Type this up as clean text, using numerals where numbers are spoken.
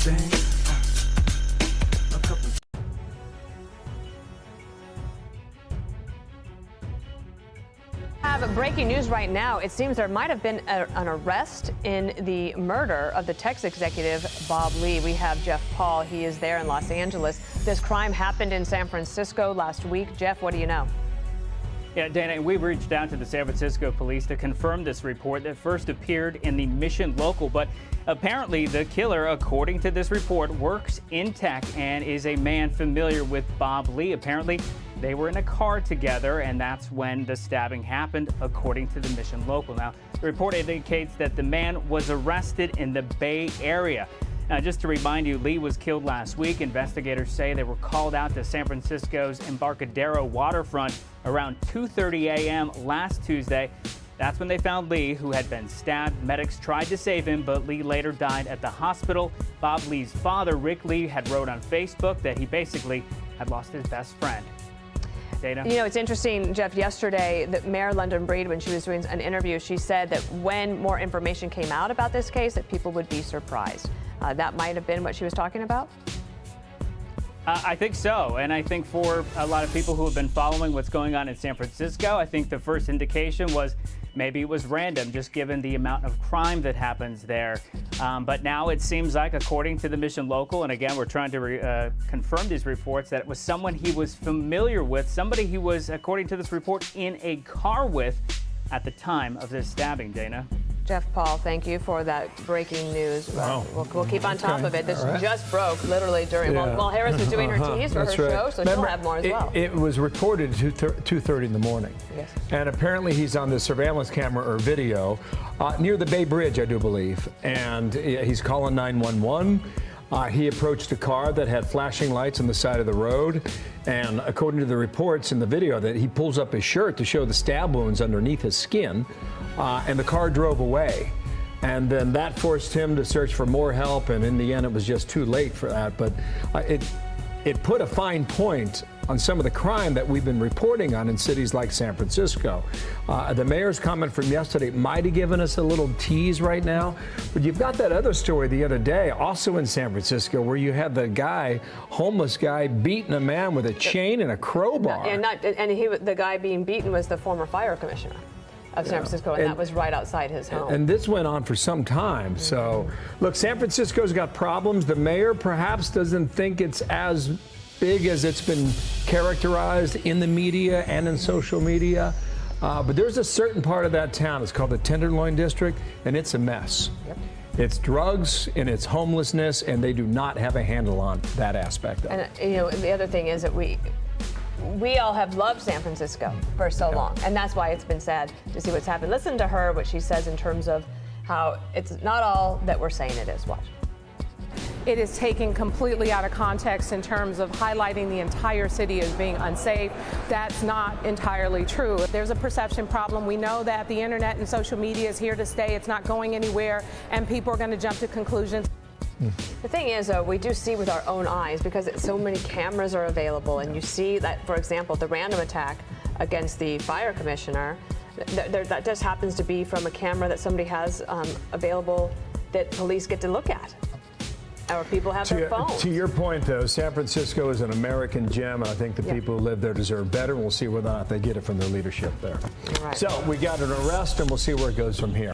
Have breaking news right now. It seems there might have been an arrest in the murder of the Tex executive Bob Lee. We have Jeff Paul. He is there in Los Angeles. This crime happened in San Francisco last week. Jeff, what do you know? Yeah, Dana, we reached out to the San Francisco police to confirm this report that first appeared in the Mission Local. But apparently the killer, according to this report, works in tech and is a man familiar with Bob Lee. Apparently, they were in a car together, and that's when the stabbing happened, according to the Mission Local. Now, the report indicates that the man was arrested in the Bay Area. Now, just to remind you, Lee was killed last week. Investigators say they were called out to San Francisco's Embarcadero waterfront around 2:30 a.m. last Tuesday. That's when they found Lee, who had been stabbed. Medics tried to save him, but Lee later died at the hospital. Bob Lee's father, Rick Lee, had wrote on Facebook that he basically had lost his best friend. Dana? You know, it's interesting, Jeff, yesterday, that Mayor London Breed, when she was doing an interview, she said that when more information came out about this case, that people would be surprised. That might have been what she was talking about? I think so. And I think for a lot of people who have been following what's going on in San Francisco, I think the first indication was maybe it was random, just given the amount of crime that happens there. But now it seems like, according to the Mission Local, and again, we're trying to confirm these reports, that it was someone he was familiar with, somebody he was, according to this report, in a car with at the time of this stabbing, Dana. Jeff Paul, thank you for that breaking news. Wow. We'll keep on top of it. This just broke literally during, while Harris was doing her tease for her show, so she'll have more as well. It was reported 2:30 in the morning. Yes. And apparently he's on the surveillance camera or video near the Bay Bridge, I do believe. And he's calling 911. He approached a car that had flashing lights on the side of the road. And according to the reports in the video, that he pulls up his shirt to show the stab wounds underneath his skin. And the car drove away. And then that forced him to search for more help. And in the end, it was just too late for that. But it put a fine point on some of the crime that we've been reporting on in cities like San Francisco. The mayor's comment from yesterday might have given us a little tease right now, but you've got that other story the other day, also in San Francisco, where you had the guy, homeless guy, beating a man with a chain and a crowbar. The guy being beaten was the former fire commissioner of San Francisco, and that was right outside his home. And this went on for some time. So, look, San Francisco's got problems. The mayor perhaps doesn't think it's as big as it's been characterized in the media and in social media. But there's a certain part of that town, it's called the Tenderloin District, and it's a mess. Yep. It's drugs and it's homelessness, and they do not have a handle on that aspect of it. And, you know, the other thing is that we all have loved San Francisco for so long, and that's why it's been sad to see what's happened. Listen to her, what she says in terms of how it's not all that we're saying it is. Watch. It is taken completely out of context in terms of highlighting the entire city as being unsafe. That's not entirely true. There's a perception problem. We know that the internet and social media is here to stay. It's not going anywhere, and people are going to jump to conclusions. The thing is, though, we do see with our own eyes, because so many cameras are available, and you see that, for example, the random attack against the fire commissioner, that just happens to be from a camera that somebody has available that police get to look at. Or people have their phones. To your point, though, San Francisco is an American gem, and I think the people who live there deserve better, and we'll see whether or not they get it from their leadership there. Right. So we got an arrest, and we'll see where it goes from here.